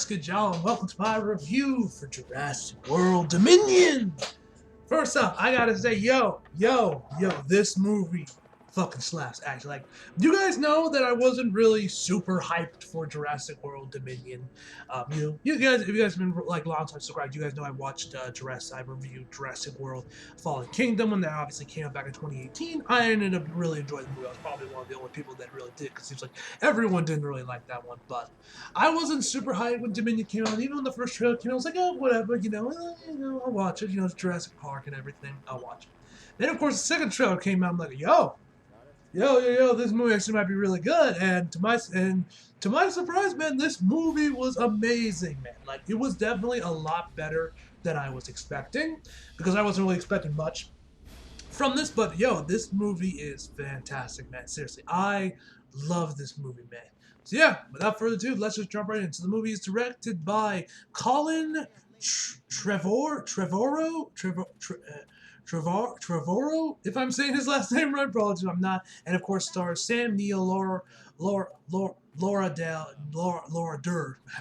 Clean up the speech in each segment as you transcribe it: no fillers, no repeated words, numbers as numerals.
good, y'all, and welcome to my review for Jurassic World Dominion. First up, I gotta say, yo, this movie fucking slaps. Actually, like, you guys know that I wasn't really super hyped for Jurassic World Dominion. You guys, if you guys have been like long time subscribed, you guys know I watched I reviewed Jurassic World Fallen Kingdom when that obviously came out back in 2018. I ended up really enjoying the movie. I was probably one of the only people that really did, because it seems like everyone didn't really like that one. But I wasn't super hyped when Dominion came out. Even when the first trailer came out, I was like, oh, whatever, I'll watch it. It's Jurassic Park and everything. I'll watch it. Then, of course, the second trailer came out. I'm like, yo, this movie actually might be really good. And to my surprise, man, this movie was amazing, man. Like, it was definitely a lot better than I was expecting, because I wasn't really expecting much from this. But yo, this movie is fantastic, man. Seriously, I love this movie, man. So yeah, without further ado, let's just jump right into the movie. Is directed by Colin Trevorrow. If I'm saying his last name right, apologies, I'm not. And of course, stars Sam Neill, Laura Durr, my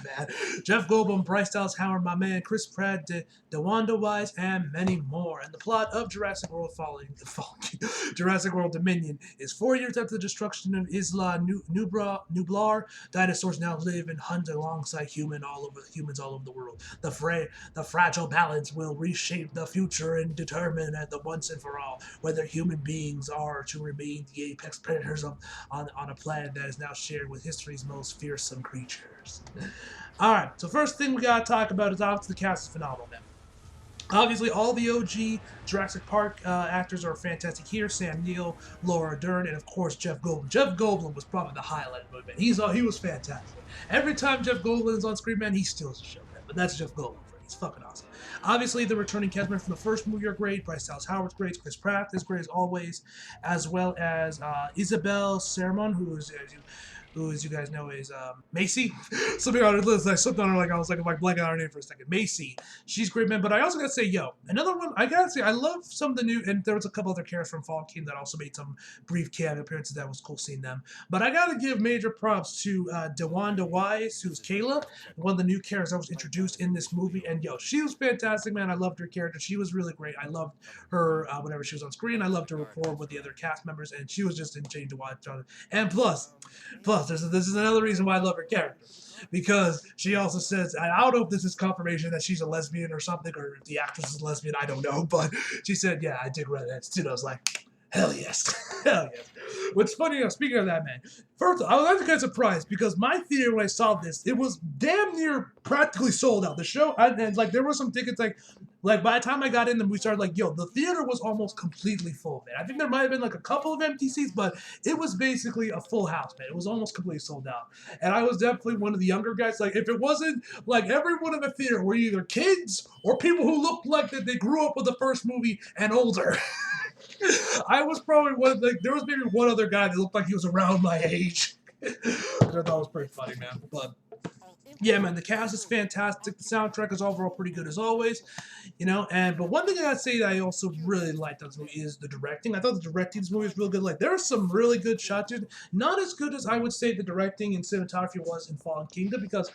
bad, Jeff Goldblum, Bryce Dallas Howard, my man, Chris Pratt, DeWanda Wise, and many more. And the plot of Jurassic World Jurassic World Dominion is 4 years after the destruction of Isla Nublar. Dinosaurs now live and hunt alongside humans all over the world. The fragile balance will reshape the future and determine at the once and for all whether human beings are to remain the apex predators on a planet that is now shared with history's most fearsome creatures. Alright, so first thing we gotta talk about is obviously the cast is phenomenal, man. Obviously, all the OG Jurassic Park actors are fantastic here. Sam Neill, Laura Dern, and of course Jeff Goldblum. Jeff Goldblum was probably the highlight of the movie, man. He was fantastic. Every time Jeff Goldblum is on screen, man, he steals the show, man. But that's Jeff Goldblum. He's fucking awesome. Obviously, the returning cast members from the first movie are great. Bryce Dallas Howard's great. Chris Pratt is great as always, as well as Isabel Sermon, who, as you guys know, is Macy. Something on her list. I slipped on her, like I was like blanking on her name for a second. Macy. She's great, man. But I also gotta say, another one. I gotta say, I love some of the new, and there was a couple other characters from Fallen Kingdom that also made some brief cameo appearances. That was cool seeing them. But I gotta give major props to DeWanda Wise, who's Kayla, one of the new characters that was introduced in this movie. And she was fantastic, man. I loved her character. She was really great. I loved her whenever she was on screen. I loved her rapport with the other cast members, and she was just insane to watch on. And plus, this is another reason why I love her character, because she also says, I don't know if this is confirmation that she's a lesbian or something, or if the actress is lesbian, I don't know, but she said, yeah, I dig redheads too. I was like, hell yes. Hell yes. What's funny, speaking of that, man, first, I was actually kind of surprised, because my theater, when I saw this, it was damn near practically sold out. The show, and like, there were some tickets, like by the time I got in, we started, like, the theater was almost completely full, man. I think there might have been like a couple of empty seats, but it was basically a full house, man. It was almost completely sold out. And I was definitely one of the younger guys. Like, if it wasn't, like, everyone in the theater were either kids or people who looked like that they grew up with the first movie and older. I was probably there was maybe one other guy that looked like he was around my age. Which I thought was pretty funny, man. But yeah, man, the cast is fantastic. The soundtrack is overall pretty good as always, but one thing I gotta say that I also really liked this movie is the directing. I thought the directing of this movie was real good. Like, there are some really good shots, dude. Not as good as I would say the directing and cinematography was in Fallen Kingdom, because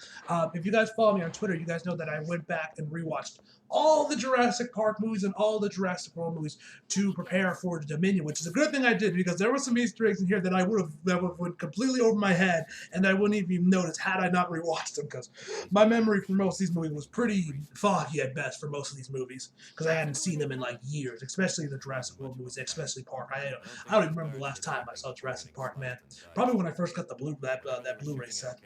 if you guys follow me on Twitter, you guys know that I went back and rewatched all the Jurassic Park movies and all the Jurassic World movies to prepare for the Dominion, which is a good thing I did, because there were some Easter eggs in here that would completely over my head, and I wouldn't even notice had I not rewatched them, because my memory for most of these movies was pretty foggy at best for most of these movies, because I hadn't seen them in like years, especially the Jurassic World movies, especially Park. I don't even remember the last time I saw Jurassic Park, man. Probably when I first got that Blu-ray set.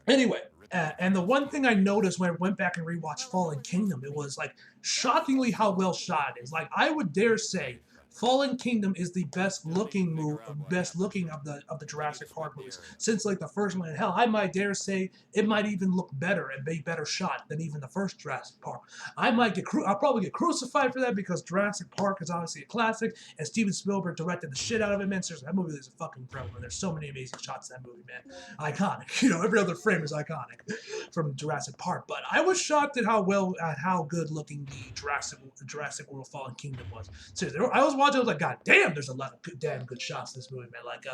Anyway, and the one thing I noticed when I went back and rewatched Fallen Kingdom, it was like shockingly how well shot it is. Like, I would dare say Fallen Kingdom is the best looking of the Jurassic Park movies since like the first one. And hell, I might dare say it might even look better and be better shot than even the first Jurassic Park. I'll probably get crucified for that, because Jurassic Park is obviously a classic, and Steven Spielberg directed the shit out of it, man. Seriously, that movie is a fucking incredible. There's so many amazing shots in that movie, man. Iconic. Every other frame is iconic from Jurassic Park. But I was shocked at how good looking the Jurassic World Fallen Kingdom was. Seriously, I was watching watching, I was like, God damn, there's a lot of damn good shots in this movie, man. Like,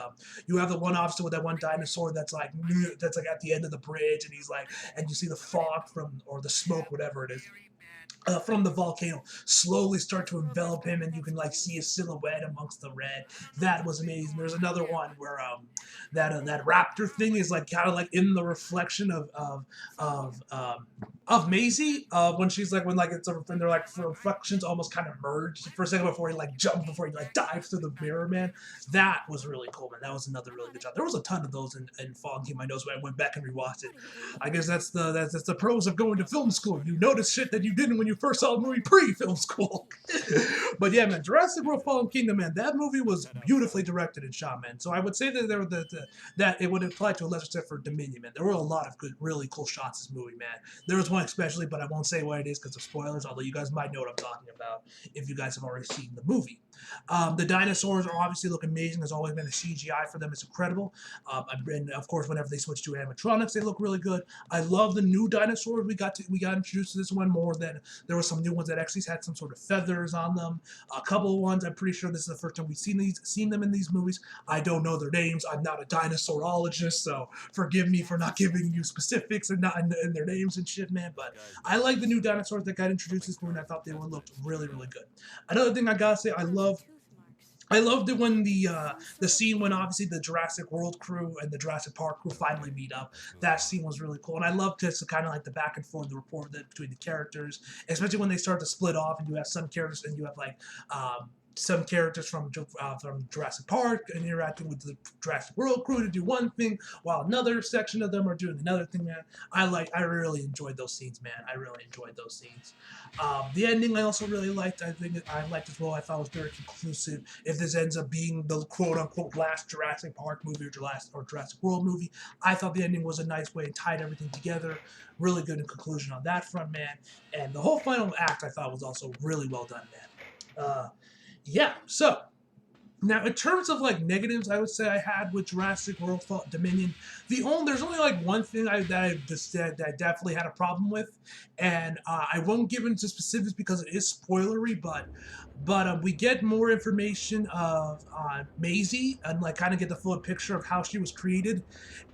you have the one officer with that one dinosaur that's like at the end of the bridge, and he's like, and you see the fog or the smoke, whatever it is, from the volcano slowly start to envelop him, and you can like see his silhouette amongst the red. That was amazing. There's another one where that raptor thing is like kind of like in the reflection of Maisie, when she's like when like it's a, when they're like reflections almost kind of merge for a second before he like jumps, before he like dives through the mirror, man. That was really cool, man. That was another really good job. There was a ton of those in Fallen King. My nose when I went back and rewatched it. I guess that's the pros of going to film school. You notice shit that you didn't when you first saw a movie pre-film school. But yeah, man, Jurassic World Fallen Kingdom, man, that movie was beautifully directed and shot, man. So I would say that there were that it would apply to a lesser extent for Dominion, man. There were a lot of good, really cool shots in this movie, man. There was one especially, but I won't say what it is because of spoilers, although you guys might know what I'm talking about if you guys have already seen the movie. The dinosaurs are obviously look amazing. There's always been a CGI for them. It's incredible. And of course, whenever they switch to animatronics, they look really good. I love the new dinosaurs we got introduced to this one more than there were some new ones that actually had some sort of feathers on them. A couple of ones, I'm pretty sure this is the first time we've seen them in these movies. I don't know their names. I'm not a dinosaurologist, so forgive me for not giving you specifics and not in their names and shit, man. But I like the new dinosaurs that got introduced this movie, and I thought they looked really, really good. Another thing I gotta say, I loved it when the scene when obviously the Jurassic World crew and the Jurassic Park crew finally meet up. That scene was really cool, and I loved just kind of like the back and forth, the rapport between the characters, especially when they start to split off and you have some characters and you have like some characters from Jurassic Park and interacting with the Jurassic World crew to do one thing, while another section of them are doing another thing, man. I really enjoyed those scenes, man. I really enjoyed those scenes. The ending I also really liked. I think I liked as well. I thought it was very conclusive. If this ends up being the quote-unquote last Jurassic Park movie or Jurassic World movie, I thought the ending was a nice way and tied everything together. Really good in conclusion on that front, man. And the whole final act I thought was also really well done, man. Yeah, so now in terms of like negatives, I would say I had with Jurassic World Dominion, there's only like one thing that I just said that I definitely had a problem with, and I won't give into specifics because it is spoilery, but we get more information of Maisie and like kind of get the full picture of how she was created,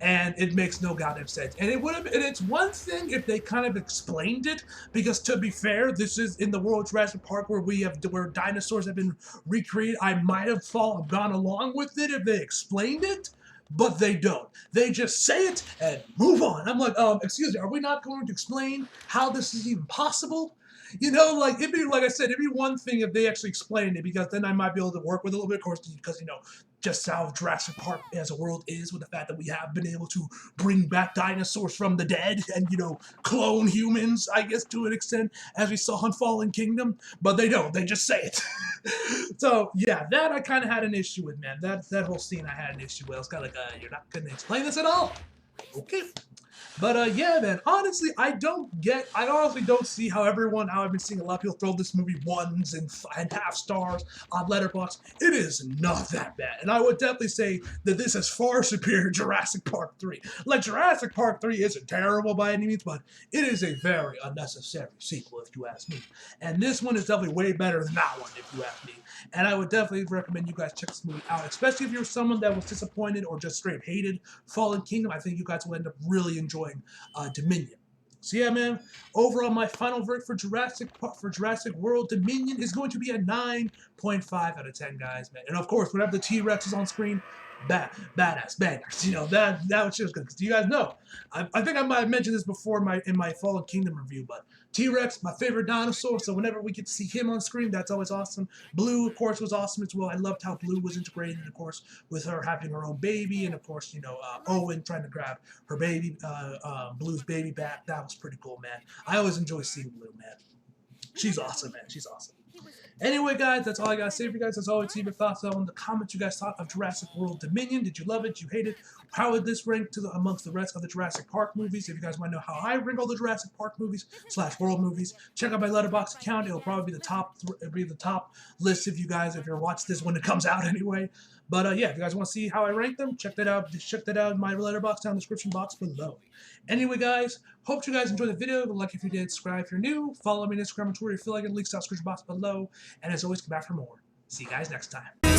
and it makes no goddamn sense. And it's one thing if they kind of explained it, because to be fair, this is in the world of Jurassic Park where dinosaurs have been recreated. I might have gone along with it if they explained it, but they don't. They just say it and move on. I'm like, excuse me, are we not going to explain how this is even possible? You know, like it'd be like I said, it'd be one thing if they actually explained it, because then I might be able to work with it a little bit, of course, because just how Jurassic Park as a world is, with the fact that we have been able to bring back dinosaurs from the dead and clone humans, I guess to an extent, as we saw in Fallen Kingdom. But they don't. They just say it. So yeah, that I kind of had an issue with, man. That whole scene I had an issue with. I was kind of like, you're not going to explain this at all? Okay. But yeah, man, honestly, I honestly don't see how I've been seeing a lot of people throw this movie ones and half stars on Letterboxd. It is not that bad. And I would definitely say that this is far superior to Jurassic Park 3. Like, Jurassic Park 3 isn't terrible by any means, but it is a very unnecessary sequel, if you ask me. And this one is definitely way better than that one, if you ask me. And I would definitely recommend you guys check this movie out, especially if you're someone that was disappointed or just straight hated Fallen Kingdom. I think you guys will end up really enjoying Dominion. So yeah, man, overall my final verdict for Jurassic World Dominion is going to be a 9.5 out of 10, guys, man. And of course, whenever the T-Rex is on screen, badass bangers. That shit was good. Because you guys know, I think I might have mentioned this before in my Fallen Kingdom review, but T-Rex, my favorite dinosaur, so whenever we get to see him on screen, that's always awesome. Blue, of course, was awesome as well. I loved how Blue was integrated, of course, with her having her own baby, and of course, Owen trying to grab her baby, Blue's baby back. That was pretty cool, man. I always enjoy seeing Blue, man. She's awesome, man. She's awesome. Anyway, guys, that's all I gotta say for you guys. As always, leave your thoughts down in the comments. You guys thought of Jurassic World Dominion. Did you love it? Did you hate it? How would this rank amongst the rest of the Jurassic Park movies? If you guys want to know how I rank all the Jurassic Park movies / World movies, check out my Letterboxd account. It'll probably be the top list if you're watching this when it comes out anyway. But yeah, if you guys want to see how I rank them, check that out. Check that out in my Letterboxd down in the description box below. Anyway, guys, hope you guys enjoyed the video. Like if you did, subscribe if you're new. Follow me on Instagram and Twitter if you feel like it. Links down in the description box below. And as always, come back for more. See you guys next time. You